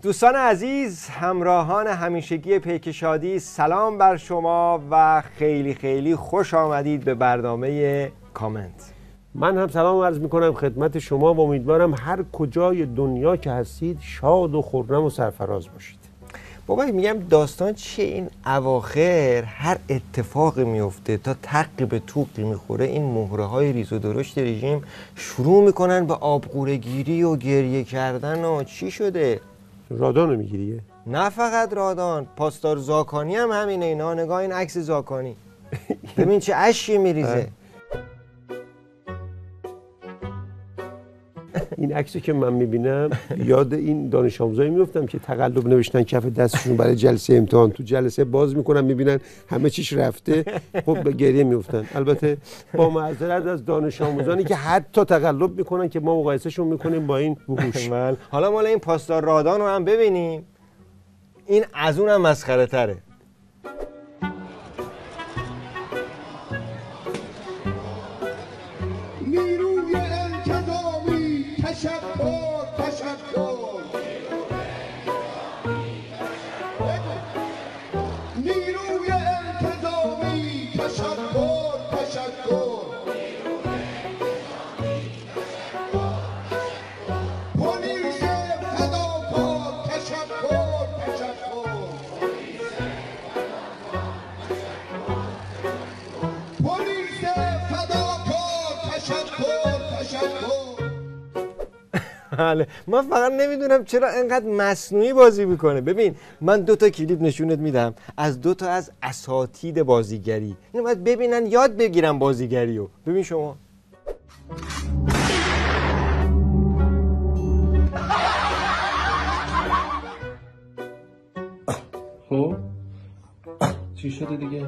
دوستان عزیز، همراهان همیشگی پیک شادی، سلام بر شما و خیلی خیلی خوش آمدید به برنامه کامنت. من هم سلام عرض میکنم خدمت شما و امیدوارم هر کجای دنیا که هستید شاد و خرم و سرفراز باشید. بابا میگم داستان چیه این اواخر هر اتفاقی میفته تا تقی به توقی میخوره این مهره های ریز و درشت رژیم شروع میکنن به آبقوره گیری و گریه کردن و چی شده؟ رادانو میگیریه؟ نه فقط رادان، پاسدار زاکانی هم همینه. اینا نگاه این عکس زاکانی ببین چه اشکی میریزه. این عکسی که من میبینم یاد این دانش آموزایی میفتم که تقلب نوشتن کف دستشون برای جلسه امتحان، تو جلسه باز میکنن میبینن همه چیش رفته، خب به گریه میفتن. البته با معذرت از دانش آموزانی که حتی تقلب میکنن که ما مقایسهشون میکنیم با این وحوش. حالا مال این پاسدار رادان رو هم ببینیم، این از اونم مسخره تره. من فقط نمیدونم چرا اینقدر مصنوعی بازی میکنه. ببین من 2 تا کلیپ نشونت میدم از 2 تا از اساتید بازیگری، اینو باید ببینن یاد بگیرن بازیگریو. ببین شما. خب چی شده دیگه؟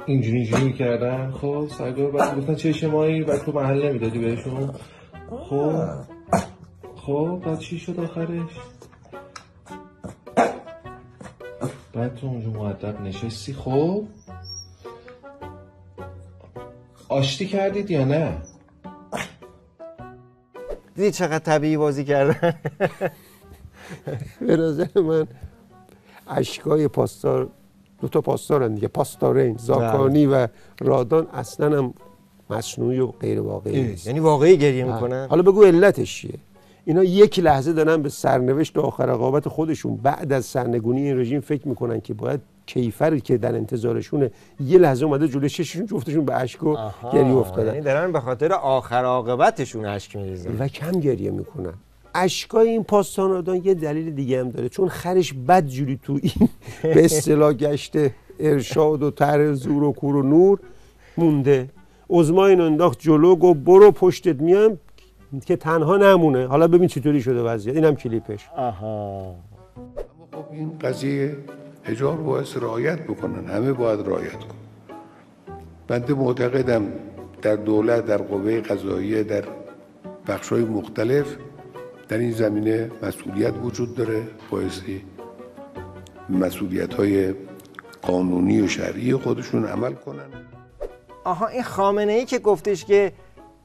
اینجوری میکردن. خب سایگاه بعد گفتن چه شمایی، بعد تو محل نمیدادی بهشون. خب بعد چی شد آخرش؟ بعد تو اونجا مؤدب نشستی. خب آشتی کردید یا نه؟ دیدی چقدر طبیعی بازی کردن؟ به نظر من اشکای پاسدار، 2 تا پاسدارن دیگه، پاسدارین زاکانی و رادان اصلا هم مصنوعی و غیر واقعی نیست. یعنی واقعی گریه میکنن. حالا بگو علتش چیه؟ اینا یک لحظه دارن به سرنوشت و آخر عاقبت خودشون بعد از سرنگونی این رژیم فکر میکنن که باید کیفری که در انتظارشونه یه لحظه اومده جلوی چششون، جفتشون به اشک و گریه افتادن. یعنی دارن به خاطر آخر عاقبتشون اشک میریزن و کم گریه میکنن. اشکای این پاسدار رادان یه دلیل دیگه هم داره، چون خرش بدجوری تو این به اصطلاح گشته ارشاد و طرح زور و کور و نور مونده. عظما اینو انداخت جلو، گفت برو پشتت میام که تنها نمونه. حالا ببین چطوری شده وضعیت، اینم کلیپش. خب این قضیه حجاب باید رعایت بکنن، همه باید رعایت کنن. بنده معتقدم در دولت، در قوه قضاییه، در بخش‌های مختلف در این زمینه مسئولیت وجود داره، بایستی مسئولیت‌های قانونی و شرعی خودشون عمل کنن. این خامنه‌ای که گفتش که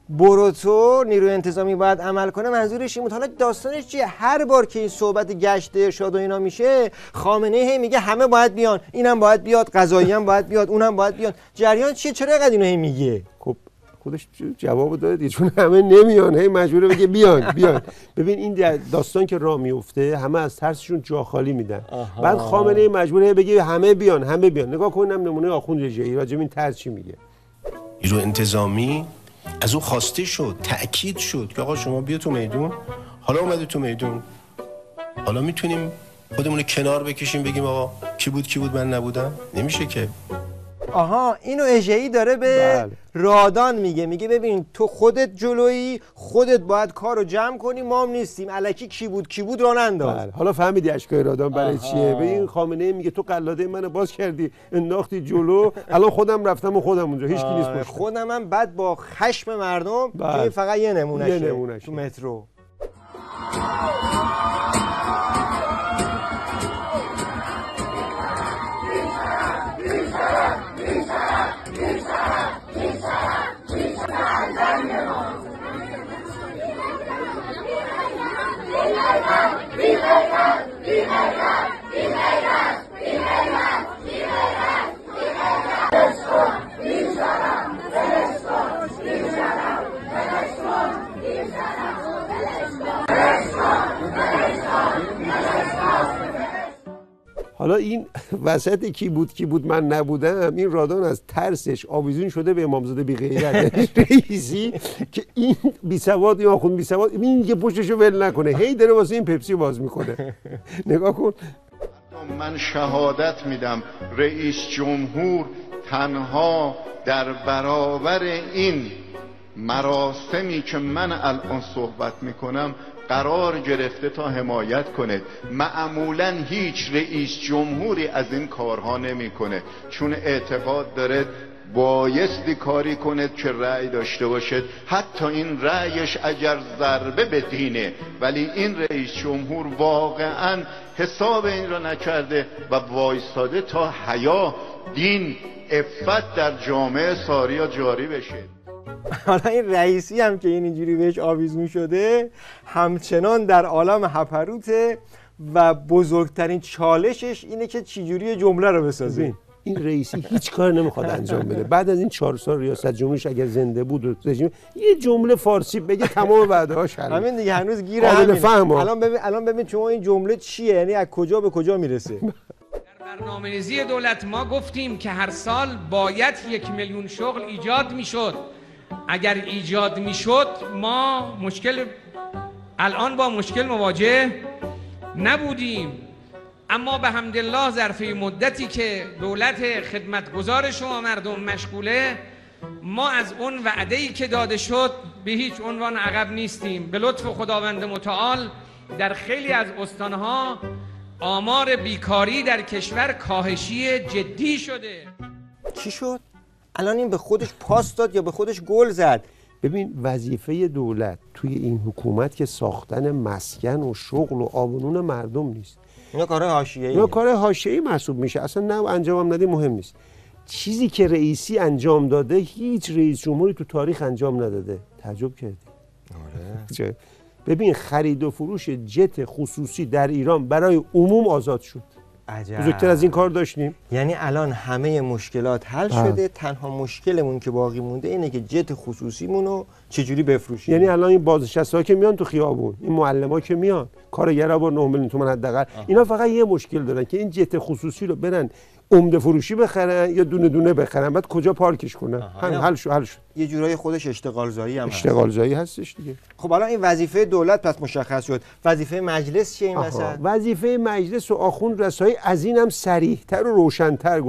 برو تو نیروی انتظامی باید عمل کنه، منظورش این بود. حالا داستانش چیه؟ هر بار که این صحبت گشت ارشاد و اینا میشه، خامنه‌ای هی میگه همه باید بیان، اینم باید بیاد، قضایی هم باید بیاد، اونم باید بیاد. جریان چیه؟ چرا اینقدر اینو هی میگه؟ خب خودش جواب داده، چون همه نمیان، هی مجبوره بگه بیان. ببین این داستان که راه میفته همه از ترسشون جا خالی میدن. بعد خامنه‌ای مجبوره بگه همه بیان. نگاه کنم نمونه آخوند رجایی راجع به این طرح چی میگه. نیروی انتظامی از اون خواسته شد، تأکید شد که آقا شما بیا تو میدون. حالا اومده تو میدون، حالا میتونیم خودمون کنار بکشیم بگیم آقا کی بود من نبودم؟ نمیشه که. اینو اژه‌ای داره به رادان میگه ببین تو خودت جلویی، خودت باید کارو جمع کنی، ما هم نیستیم، الکی کی بود راه ننداز. حالا فهمیدی اشکای رادان برای چیه؟ ببین خامنه‌ای میگه تو قلاده منو باز کردی، انداختی جلو، الان خودم رفتم و خودم اونجا، هیچ کی نیست پشت. خودم هم بعد با خشم مردم که این فقط یه نمونهشه تو مترو. حالا این وسط کی بود من نبودم، این رادان از ترسش آویزون شده به امامزاده بی غیرت رئیسی که این بی سواد یا آخوند بی سواد این که پشتشو ول نکنه، هی داره واسه این پپسی باز میکنه. نگاه کن. من شهادت میدم رئیس جمهور تنها در برابر این مراسمی که من الان صحبت میکنم قرار گرفته تا حمایت کنه. معمولا هیچ رئیس جمهوری از این کارها نمیکنه، چون اعتقاد داره بایستی کاری کنه که رأی داشته باشد، حتی این رأیش اگر ضربه به دینه، ولی این رئیس جمهور واقعا حساب این را نکرده و وایستاده تا حیا، دین، عفت در جامعه ساریا جاری بشه. حالا این رئیسی هم که اینجوری بهش آویزون شده همچنان در عالم هپروته و بزرگترین چالشش اینه که چجوری جمله رو بسازه. این رئیسی هیچ کار نمیخواد انجام بده. بعد از این 4 سال ریاست جمهوریش اگر زنده بود و رژیم یه جمله فارسی بگه تمام وعده‌هاش حل. همین دیگه هنوز گیر همین. الان ببین شما این جمله چیه، یعنی از کجا به کجا میرسه. در برنامه‌ریزی دولت ما گفتیم که هر سال باید 1 میلیون شغل ایجاد میشد. اگر ایجاد میشد ما الان با مشکل مواجه نبودیم، اما به حمدالله ظرف مدتی که دولت خدمتگزار شما مردم مشغوله، ما از اون وعده‌ای که داده شد به هیچ عنوان عقب نیستیم. به لطف خداوند متعال در خیلی از استانها آمار بیکاری در کشور کاهشی جدی شده. چی شد؟ الان این به خودش پاس داد یا به خودش گل زد؟ ببین وظیفه دولت توی این حکومت که ساختن مسکن و شغل و آبونون مردم نیست. اینا کارهای حاشیه‌ای. اینا کارهای حاشیه‌ای محسوب میشه. اصلا نه انجامم ندی مهم نیست. چیزی که رئیسی انجام داده هیچ رئیس جمهوری تو تاریخ انجام نداده. تعجب کردی؟ آره. ببین خرید و فروش جت خصوصی در ایران برای عموم آزاد شد. عجب. بزرگتر از این کار داشتیم؟ یعنی الان همه مشکلات حل شده، تنها مشکلمون که باقی مونده اینه که جت خصوصیمونو چجوری بفروشیم. یعنی الان این بازنشسته‌ها که میان تو خیابون، این معلم‌ها که میان، کارگرا با 9 میلیون تومان حداقل، اینا فقط یه مشکل دارن که این جت خصوصی رو برن عمده فروشی بخرن یا دونه دونه بخرن، بعد کجا پارکش کنن. حل شد. یه جورای خودش اشتغال زایی هم هست. اشتغال زایی هستش دیگه. خب الان این وظیفه دولت پس مشخص شد. وظیفه مجلس چیه این وسط؟ وظیفه مجلس و آخوند رسایی از اینم صریح‌تر و روشن‌تر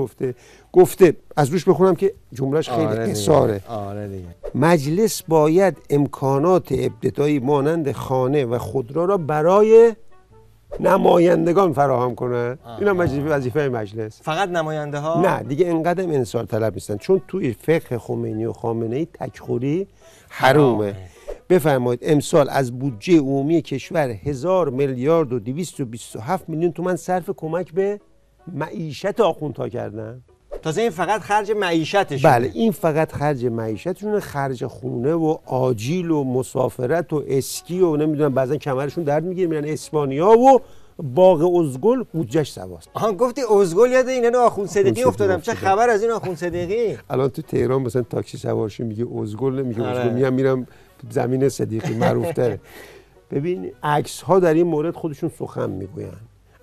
گفته از روش بخونم که جملهش خیلی قصاره. آره دیگه. مجلس باید امکانات ابتدایی مانند خانه و خودرو را برای نمایندگان فراهم کنه. اینم وظیفه مجلس. فقط نماینده ها؟ نه دیگه انقدر انصار طلب نیستن، چون توی فقه خمینی و خامنه‌ای تکخوری حرومه. بفرمایید امسال از بودجه عمومی کشور 1000 میلیارد و 227 میلیون تومان صرف کمک به معیشت آخوندها کردن. تازه این فقط خرج معیشتشونه. بله این فقط خرج معیشتشونه، خرج خونه و آجیل و مسافرت و اسکی و نمیدونم بعضا کمرشون درد میگیره میرن اسپانیا و باغ ازگل بودجهش سواست. گفتی ازگل یاد اینا آخوند صدیقی افتادم. چه خبر از این آخوند صدیقی؟ الان تو تهران مثلا تاکسی سوارشی میگه ازگل نمیگه ازگل، میرم زمین صدیقی معروف تره. ببین عکس ها در این مورد خودشون سخن میگوین.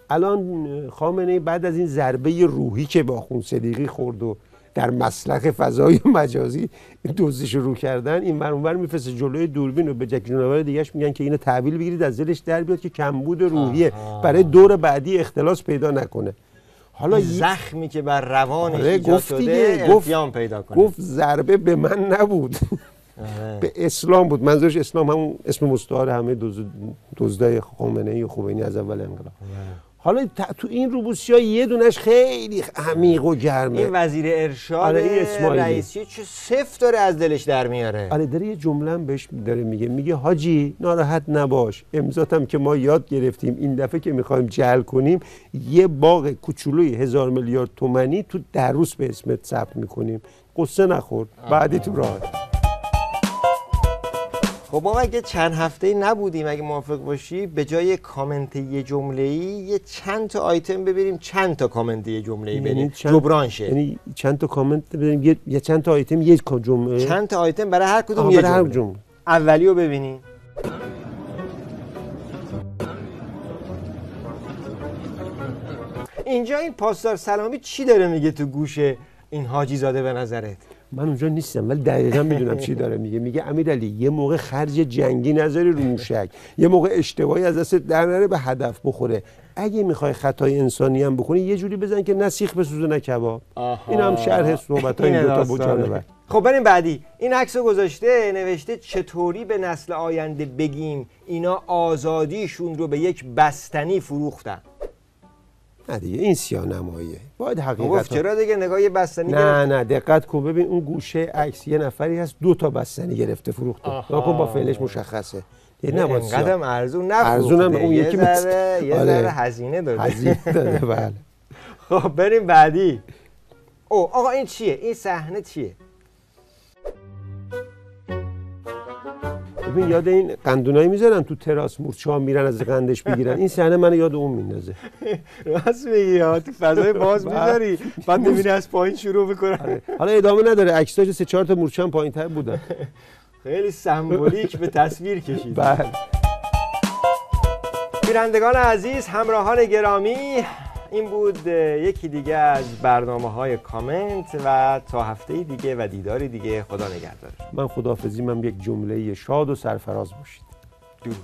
الان خامنه‌ای بعد از این ضربه روحی که به آخوند صدیقی خورد و در مسلخ فضای مجازی دزدی شروع کردن، این منور میفرسته جلوی دوربین و به جک جونور دیگه‌اش میگن که اینو تحویل بگیرید از دلش در بیاد که کمبود روحیه برای دور بعدی اختلاس پیدا نکنه. حالا زخمی که بر روانش ایجاد شده التیام پیدا کنه. گفت ضربه به من نبود به اسلام بود. منظورش اسلام همون اسم مستعار همه دزدای خامنه‌ای و خمینی از اول انقلاب. حالا تو این روبوسی‌ها یه دونش خیلی عمیق و گرمه. این وزیر ارشاد رئیسی چه صفت داره از دلش در میاره. آره داره یه جمله هم بهش داره میگه حاجی ناراحت نباش، امضاتم که ما یاد گرفتیم این دفعه که میخوایم جعل کنیم یه باغ کوچولوی 1000 میلیارد تومانی تو دروس به اسمت ثبت میکنیم، قصه نخور بعدی تو راه. خب ما اگه چند هفته نبودیم، اگه موافق باشی به جای کامنت یه جمله‌ای یه چند تا آیتم ببریم، چند تا کامنت یه جمله‌ای بدیم جبران شه. یعنی چند تا کامنت ببریم، یه چند تا آیتم یک جمله، چند تا آیتم برای هر کدوم یه جمله. اولیو ببینیم. اینجا این پاسدار سلامی چی داره میگه تو گوش این حاجی زاده به نظرت؟ من اونجا نیستم ولی دقیقاً میدونم چی داره میگه. میگه امیرعلی یه موقع خرج جنگی نذاری رو موشک، یه موقع اشتباهی از دست در نره به هدف بخوره. اگه میخوای خطای انسانی هم بکنی یه جوری بزن که نه سیخ بسوزه نه کباب. این هم شرح صحبت‌های این دو تا بجانبه. خب بریم بعدی. این عکسو گذاشته، نوشته چطوری به نسل آینده بگیم اینا آزادیشون رو به یک بستنی فروختن. نه دیگه این سیاه‌نماییه. باید حقیقت. گفت چرا دیگه نگاه یه بستنی گرفت؟ نه دقت کن ببین اون گوشه عکس یه نفری هست 2 تا بستنی گرفته فروخته. ناکن با فعلش مشخصه. نباید اینقدرم ارزون نفروخته. ارزونم اون یکی یه ذره هزینه داده. هزینه داده بله. خب بریم بعدی. آقا این چیه؟ این صحنه چیه؟ ببین یاد این قندونایی میذارن تو تراس مورچه‌ها میرن از قندش بگیرن. این صحنه من یاد اون میندازه. راست میگی ها، تو فضای باز میذاری بعد میبینی از پایین شروع میکنه. حالا ادامه نداره، عکساش 3-4 تا مورچه هم پایین‌تر بودن. خیلی سمبولیک به تصویر کشید. بله. بینندگان عزیز، همراهان گرامی، این بود یکی دیگه از برنامه‌های کامنت و تا هفته دیگه و دیداری دیگه. خدا نگهدار. من خداحافظی، من یک جمله شاد و سرفراز باشید. درود.